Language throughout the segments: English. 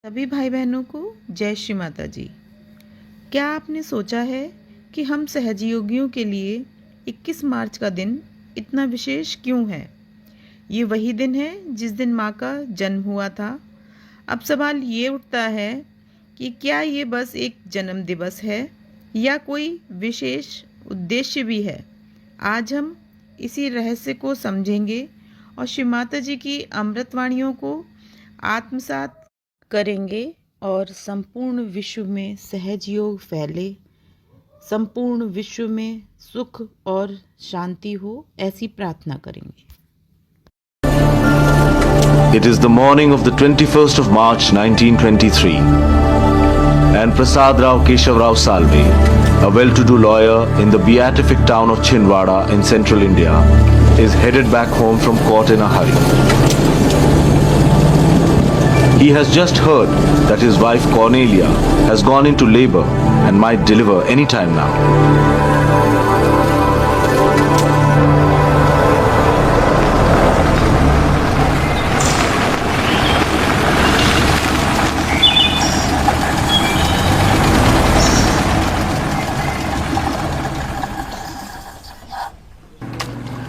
सभी भाई बहनों को जय श्री माता जी। क्या आपने सोचा है कि हम सहजयोगियों के लिए 21 मार्च का दिन इतना विशेष क्यों है? ये वही दिन है जिस दिन माँ का जन्म हुआ था। अब सवाल ये उठता है कि क्या ये बस एक जन्म दिवस है या कोई विशेष उद्देश्य भी है? आज हम इसी रहस्य को समझेंगे और श्री माता जी की अमृतवाणियों को आत्मसात करेंगे और संपूर्ण विश्व में सहज योग फैले, संपूर्ण विश्व में सुख और शांति हो, ऐसी प्रार्थना करेंगे। It is the morning of the 21st of March 1923 and Prasad Rao Keshav Rao Salve, a well-to-do lawyer in the beatific town of Chhindwara in central India, is headed back home from court in a hurry. He has just heard that his wife Cornelia has gone into labor and might deliver any time now.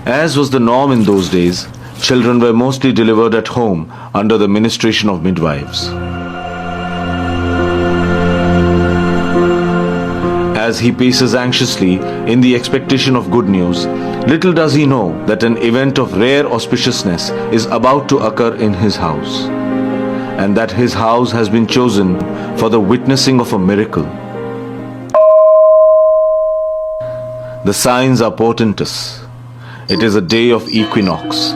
As was the norm in those days, children were mostly delivered at home under the ministration of midwives. As he paces anxiously in the expectation of good news, little does he know that an event of rare auspiciousness is about to occur in his house, and that his house has been chosen for the witnessing of a miracle. The signs are portentous. It is a day of equinox,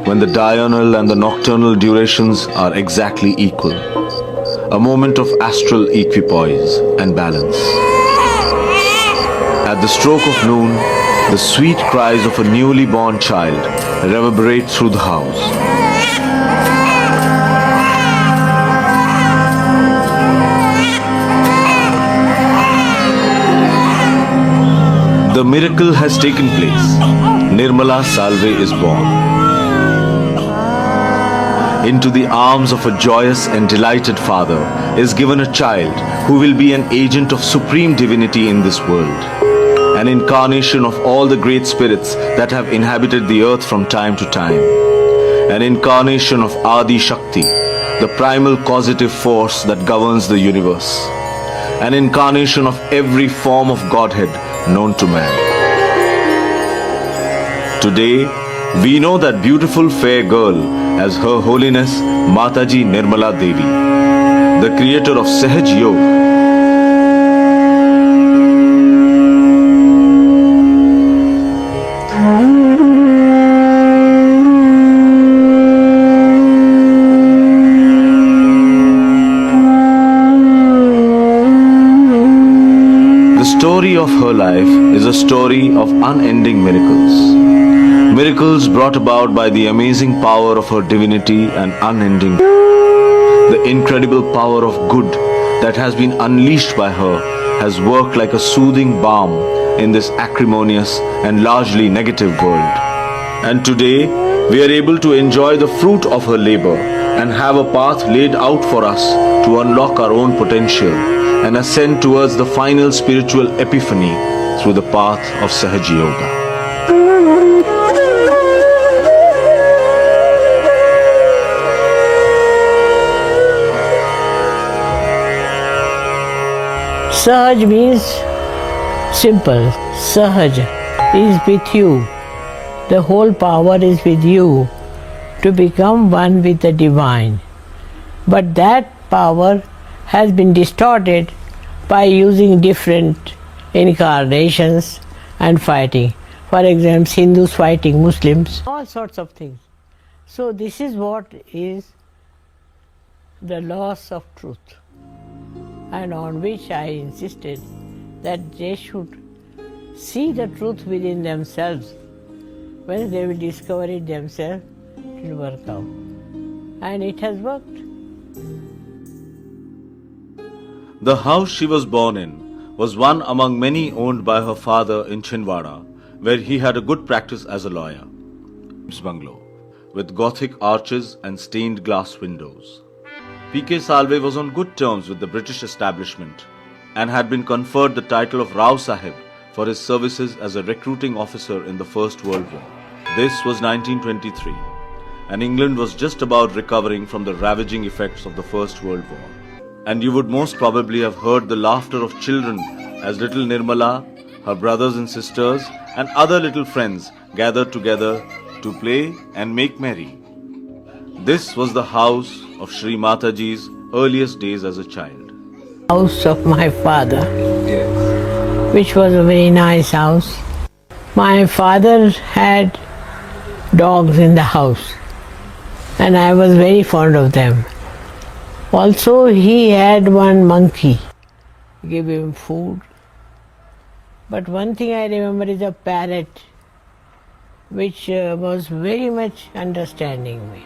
when the diurnal and the nocturnal durations are exactly equal. A moment of astral equipoise and balance. At the stroke of noon, the sweet cries of a newly born child reverberate through the house. The miracle has taken place. Nirmala Salve is born. Into the arms of a joyous and delighted father is given a child who will be an agent of supreme divinity in this world, an incarnation of all the great spirits that have inhabited the earth from time to time, an incarnation of Adi Shakti, the primal causative force that governs the universe, an incarnation of every form of Godhead known to man. Today, we know that beautiful fair girl as Her Holiness Mataji Nirmala Devi, the creator of Sahaj Yoga. The story of her life is a story of unending miracles. Miracles brought about by the amazing power of her divinity and unending. The incredible power of good that has been unleashed by her has worked like a soothing balm in this acrimonious and largely negative world. And today, we are able to enjoy the fruit of her labor and have a path laid out for us to unlock our own potential and ascend towards the final spiritual epiphany through the path of Sahaj Yoga. Sahaj means simple. Sahaj is with you. The whole power is with you to become one with the divine. But that power has been distorted by using different incarnations and fighting. For example, Hindus fighting Muslims, all sorts of things. So this is what is the loss of truth, and on which I insisted that they should see the truth within themselves. When they will discover it themselves, it will work out. And it has worked. The house she was born in was one among many owned by her father in Chhindwara, where he had a good practice as a lawyer. Bungalow, with Gothic arches and stained glass windows. P.K. Salve was on good terms with the British establishment and had been conferred the title of Rao Sahib for his services as a recruiting officer in the First World War. This was 1923, and England was just about recovering from the ravaging effects of the First World War. And you would most probably have heard the laughter of children as little Nirmala, her brothers and sisters, and other little friends gathered together to play and make merry. This was the house of Shri Mataji's earliest days as a child. House of my father, which was a very nice house. My father had dogs in the house, and I was very fond of them. Also, he had one monkey. Give him food. But one thing I remember is a parrot, which was very much understanding me.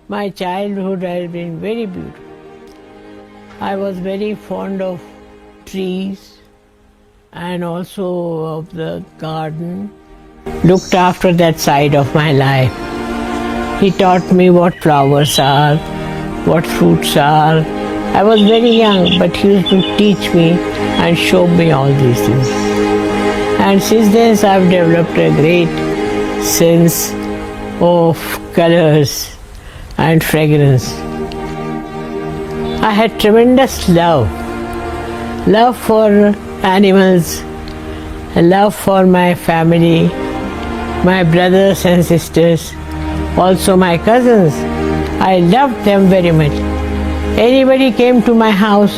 My childhood has been very beautiful. I was very fond of trees and also of the garden. Looked after that side of my life. He taught me what flowers are, what fruits are. I was very young, but he used to teach me and show me all these things. And since then I've developed a great sense of colors and fragrance. I had tremendous love for animals, love for my family, my brothers and sisters, also my cousins. I loved them very much. Anybody came to my house,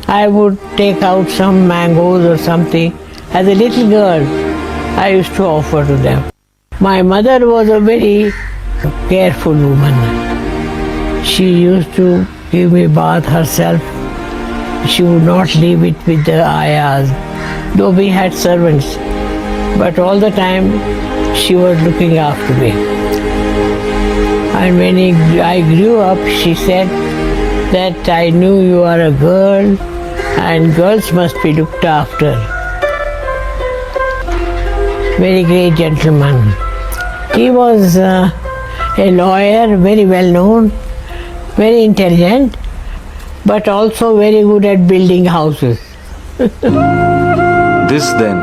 I would take out some mangoes or something. As a little girl, I used to offer to them. My mother was a very careful woman. She used to give me bath herself. She would not leave it with the ayahs, though we had servants. But all the time, she was looking after me. And when I grew up, she said that I knew you are a girl and girls must be looked after. Very great gentleman. He was a lawyer, very well known, very intelligent, but also very good at building houses. This then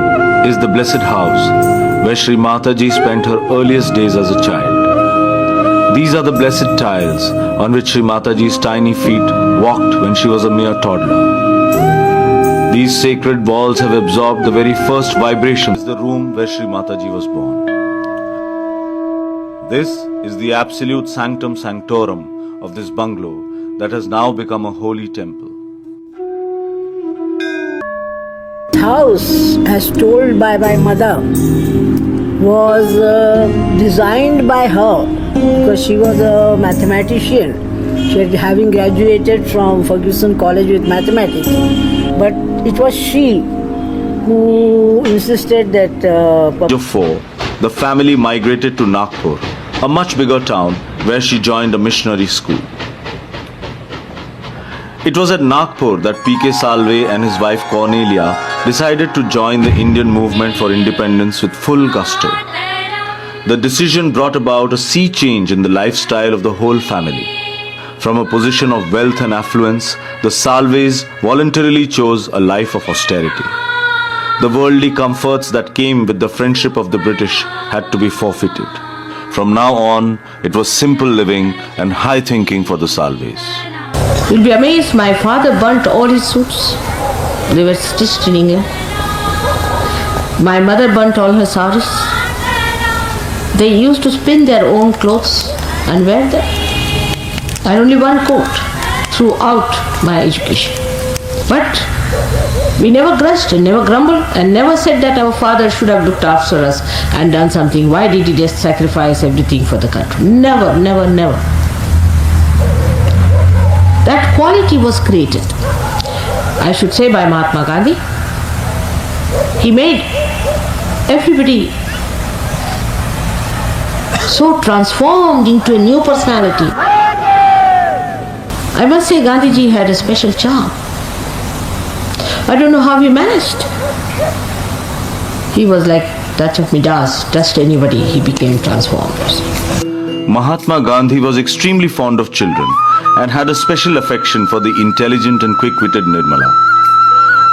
is the blessed house where Shri Mataji spent her earliest days as a child. These are the blessed tiles on which Shri Mataji's tiny feet walked when she was a mere toddler. These sacred walls have absorbed the very first vibrations of the room where Shri Mataji was born. This is the absolute sanctum sanctorum of this bungalow that has now become a holy temple. House, as told by my mother, was designed by her because she was a mathematician. She had having graduated from Ferguson College with mathematics, but it was she who insisted that. At the age of 4, the family migrated to Nagpur, a much bigger town where she joined a missionary school. It was at Nagpur that P.K. Salve and his wife Cornelia decided to join the Indian movement for independence with full gusto. The decision brought about a sea change in the lifestyle of the whole family. From a position of wealth and affluence, the Salves voluntarily chose a life of austerity. The worldly comforts that came with the friendship of the British had to be forfeited. From now on, it was simple living and high thinking for the Salves. You'll be amazed, my father burnt all his suits. They were stitched in England. My mother burnt all her saris. They used to spin their own clothes and wear them. I had only one coat throughout my education. But we never grudged and never grumbled and never said that our father should have looked after us and done something. Why did he just sacrifice everything for the country? Never, never, never. That quality was created, I should say, by Mahatma Gandhi. He made everybody so transformed into a new personality. I must say Gandhiji had a special charm. I don't know how he managed. He was like touch of Midas, touched anybody, he became transformed. Mahatma Gandhi was extremely fond of children and had a special affection for the intelligent and quick-witted Nirmala.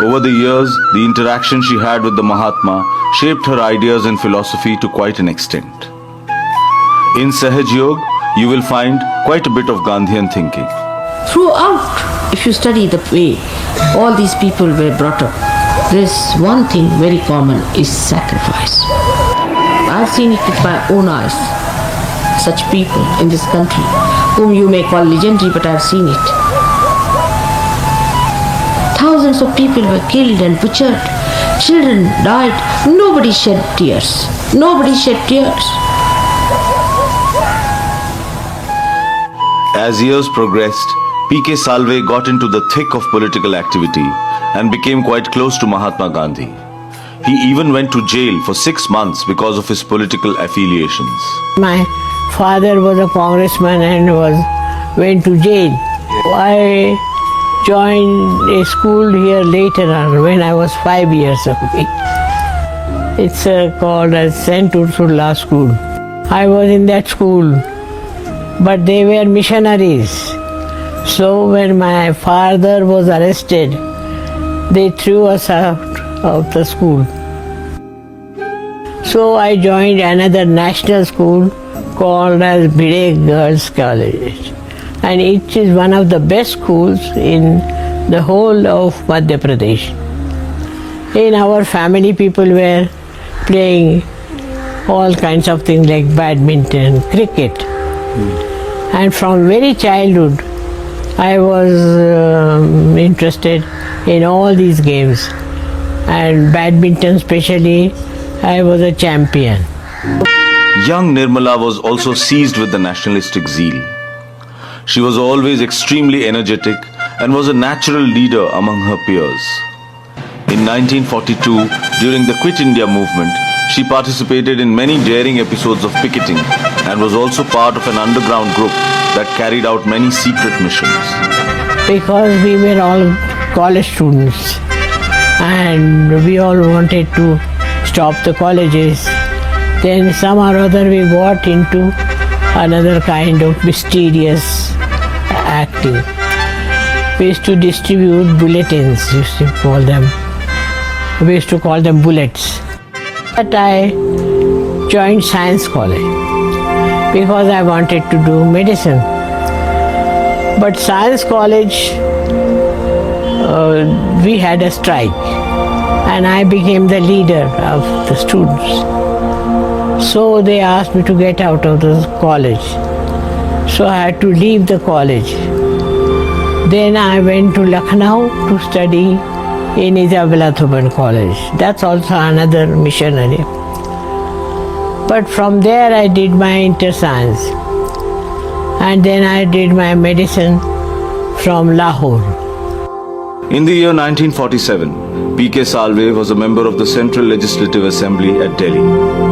Over the years, the interaction she had with the Mahatma shaped her ideas and philosophy to quite an extent. In Sahaj Yoga, you will find quite a bit of Gandhian thinking. Throughout, if you study the way all these people were brought up, there's one thing very common is sacrifice. I've seen it with my own eyes. Such people in this country, whom you may call legendary, but I've seen it. Thousands of people were killed and butchered. Children died. Nobody shed tears. Nobody shed tears. As years progressed, P.K. Salve got into the thick of political activity and became quite close to Mahatma Gandhi. He even went to jail for 6 months because of his political affiliations. My father was a congressman and went to jail. I joined a school here later on when I was 5 years of age. It's called as St. Ursula School. I was in that school, but they were missionaries. So when my father was arrested, they threw us out of the school. So I joined another national school called as Bide Girls College. And it is one of the best schools in the whole of Madhya Pradesh. In our family, people were playing all kinds of things like badminton, cricket. And from very childhood, I was interested in all these games. And badminton especially, I was a champion. Young Nirmala was also seized with the nationalistic zeal. She was always extremely energetic and was a natural leader among her peers. In 1942, during the Quit India movement, she participated in many daring episodes of picketing and was also part of an underground group that carried out many secret missions. Because we were all college students and we all wanted to stop the colleges, then some or other we got into another kind of mysterious acting. We used to distribute bulletins, used to call them. We used to call them bullets. But I joined science college because I wanted to do medicine. But science college, we had a strike and I became the leader of the students. So they asked me to get out of the college. So I had to leave the college. Then I went to Lucknow to study in Isabella Thuban College. That's also another missionary. But from there I did my inter-science. And then I did my medicine from Lahore. In the year 1947, P.K. Salve was a member of the Central Legislative Assembly at Delhi,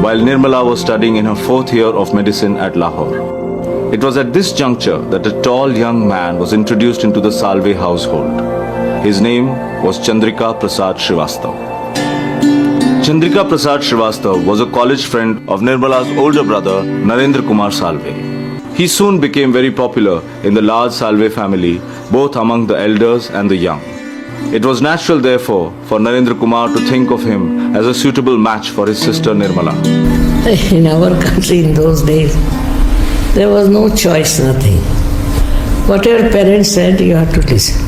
while Nirmala was studying in her 4th year of medicine at Lahore. It was at this juncture that a tall young man was introduced into the Salve household. His name was Chandrika Prasad Srivastav. Chandrika Prasad Srivastav was a college friend of Nirmala's older brother, Narendra Kumar Salve. He soon became very popular in the large Salve family, both among the elders and the young. It was natural, therefore, for Narendra Kumar to think of him as a suitable match for his sister Nirmala. In our country in those days, there was no choice, nothing. Whatever parents said, you had to listen.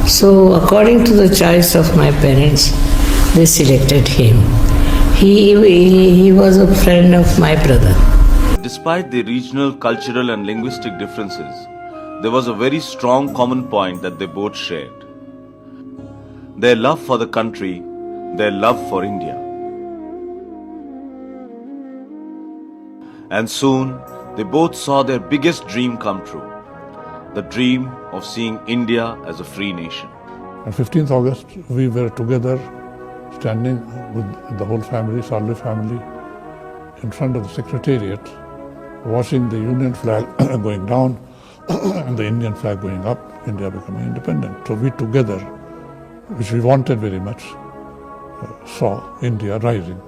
So according to the choice of my parents, they selected him. He was a friend of my brother. Despite the regional, cultural and linguistic differences, there was a very strong common point that they both shared. Their love for the country, their love for India. And soon, they both saw their biggest dream come true. The dream of seeing India as a free nation. On 15th August, we were together, standing with the whole family, Salve family, in front of the Secretariat, watching the Union flag going down and the Indian flag going up, India becoming independent. So we together, which we wanted very much, saw India rising.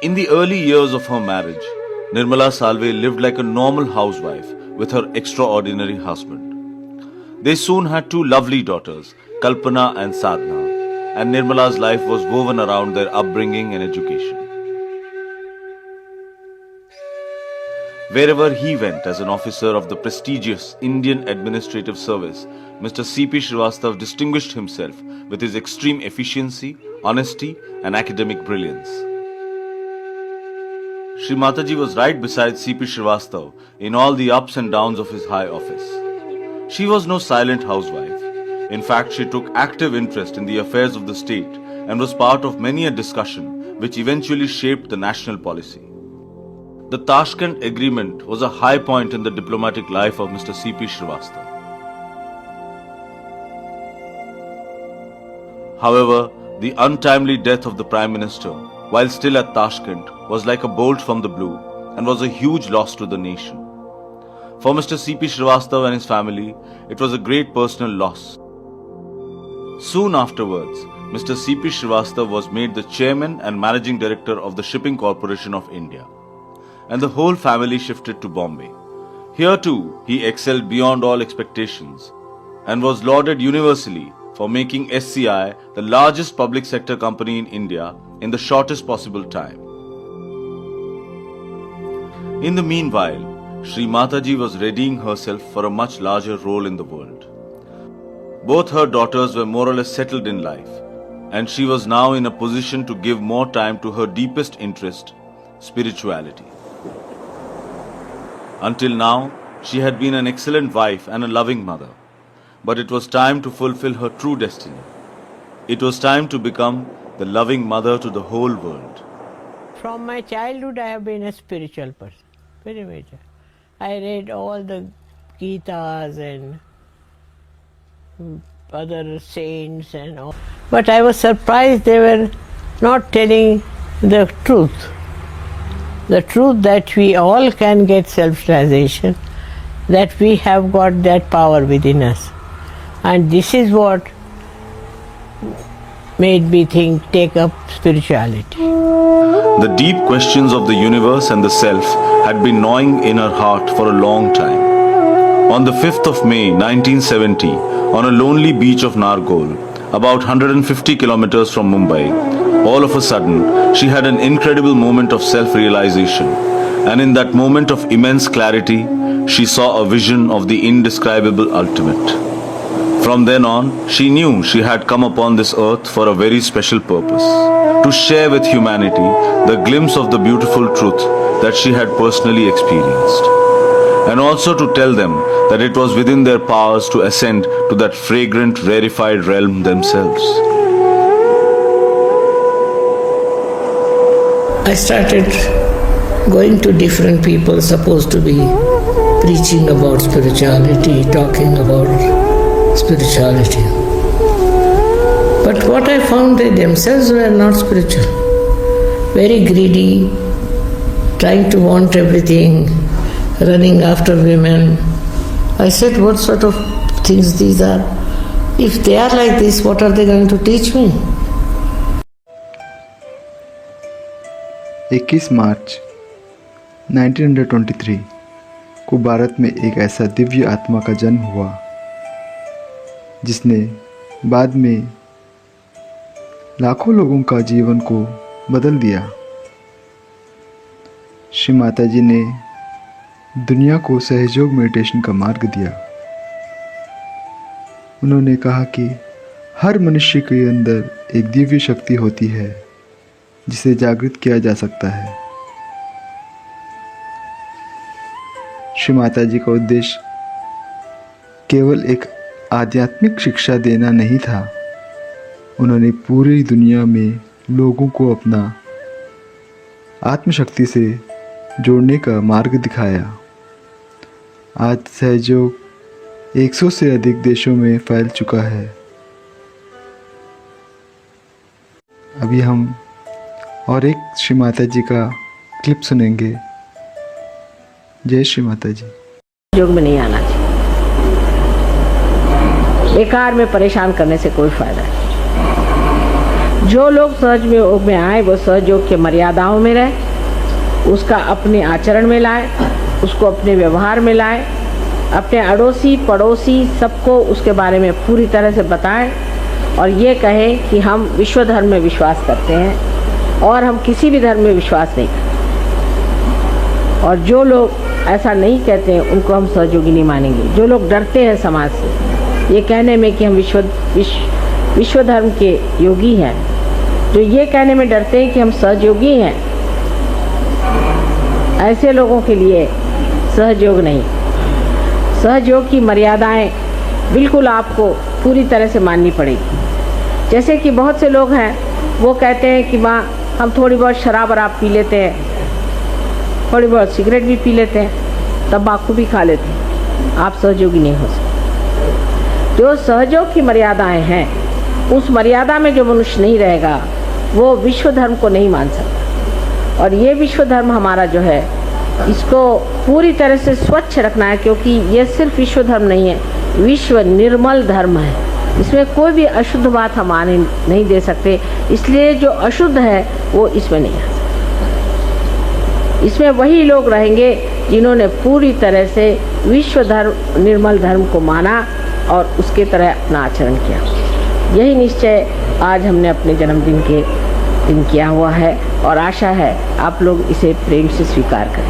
In the early years of her marriage, Nirmala Salve lived like a normal housewife with her extraordinary husband. They soon had two lovely daughters, Kalpana and Sadhna, and Nirmala's life was woven around their upbringing and education. Wherever he went as an officer of the prestigious Indian Administrative Service, Mr. C.P. Srivastava distinguished himself with his extreme efficiency, honesty, and academic brilliance. Shri Mataji was right beside C.P. Srivastava in all the ups and downs of his high office. She was no silent housewife. In fact, she took active interest in the affairs of the state and was part of many a discussion which eventually shaped the national policy. The Tashkent Agreement was a high point in the diplomatic life of Mr. C.P. Srivastava. However, the untimely death of the Prime Minister, while still at Tashkent, was like a bolt from the blue and was a huge loss to the nation. For Mr. C.P. Srivastava and his family, it was a great personal loss. Soon afterwards, Mr. C.P. Srivastava was made the chairman and managing director of the Shipping Corporation of India, and the whole family shifted to Bombay. Here too, he excelled beyond all expectations and was lauded universally for making SCI the largest public sector company in India in the shortest possible time. In the meanwhile, Shri Mataji was readying herself for a much larger role in the world. Both her daughters were more or less settled in life, and she was now in a position to give more time to her deepest interest, spirituality. Until now, she had been an excellent wife and a loving mother, but it was time to fulfill her true destiny. It was time to become the loving mother to the whole world. From my childhood, I have been a spiritual person, very major. I read all the Gitas and other saints and all. But I was surprised they were not telling the truth. The truth that we all can get self-realization, that we have got that power within us. And this is what made me take up spirituality. The deep questions of the universe and the self had been gnawing in her heart for a long time. On the 5th of May 1970, on a lonely beach of Nargol, about 150 kilometers from Mumbai, all of a sudden, she had an incredible moment of self-realization. And in that moment of immense clarity, she saw a vision of the indescribable ultimate. From then on, she knew she had come upon this earth for a very special purpose, to share with humanity the glimpse of the beautiful truth that she had personally experienced, and also to tell them that it was within their powers to ascend to that fragrant, rarefied realm themselves. I started going to different people supposed to be preaching about spirituality, talking about spirituality. But what I found, they themselves were not spiritual. Very greedy, trying to want everything, running after women. I said, what sort of things these are? If they are like this, what are they going to teach me? 21 मार्च 1923 को भारत में एक ऐसा दिव्य आत्मा का जन्म हुआ जिसने बाद में लाखों लोगों का जीवन को बदल दिया। श्री माताजी ने दुनिया को सहयोग मेडिटेशन का मार्ग दिया। उन्होंने कहा कि हर मनुष्य के अंदर एक दिव्य शक्ति होती है जिसे जागृत किया जा सकता है। श्री माताजी का उद्देश्य केवल एक आध्यात्मिक शिक्षा देना नहीं था, उन्होंने पूरी दुनिया में लोगों को अपना आत्मशक्ति से जोड़ने का मार्ग दिखाया। आज सहयोग 100 से अधिक देशों में फैल चुका है। अभी हम और एक श्री माता जी का क्लिप सुनेंगे। जय श्री माता जी। योग में नहीं आना चाहिए, बेकार में परेशान करने से कोई फायदा नहीं। जो लोग सहज योग में आए वो सहज योग की मर्यादाओं में रहे, उसका अपने आचरण में लाएं, उसको अपने व्यवहार में लाएं, अपने अड़ोसी पड़ोसी सबको उसके बारे में पूरी तरह से बताएं और ये कहें कि हम विश्व धर्म में विश्वास करते हैं और हम किसी भी धर्म में विश्वास नहीं करते। और जो लोग ऐसा नहीं कहते हैं उनको हम सहयोगी नहीं मानेंगे। जो लोग डरते हैं समाज से ये कहने में कि हम विश्व धर्म के योगी हैं, जो ये कहने में डरते हैं कि हम सहयोगी हैं, ऐसे लोगों के लिए सहयोग नहीं। सहयोग की मर्यादाएं बिल्कुल आपको पूरी तरह से माननी पड़ेगी। जैसे कि बहुत से लोग हैं वो कहते हैं कि माँ हम थोड़ी बहुत शराब वराब पी लेते हैं, थोड़ी बहुत सिगरेट भी पी लेते हैं, तंबाकू भी खा लेते हैं, आप सहयोगी नहीं हो सकते। जो सहयोग की मर्यादाएं हैं उस मर्यादा में जो मनुष्य नहीं रहेगा वो विश्व धर्म को नहीं मान सकता। और ये विश्व धर्म हमारा जो है इसको पूरी तरह से स्वच्छ रखना है, क्योंकि ये सिर्फ विश्व धर्म नहीं है, विश्व निर्मल धर्म है। इसमें कोई भी अशुद्ध बात हम आने नहीं दे सकते, इसलिए जो अशुद्ध है वो इसमें नहीं आ सकता। इसमें वही लोग रहेंगे जिन्होंने पूरी तरह से विश्व धर्म निर्मल धर्म को माना और उसके तरह अपना आचरण किया। यही निश्चय आज हमने अपने जन्मदिन के दिन किया हुआ है और आशा है आप लोग इसे प्रेम से स्वीकार करें।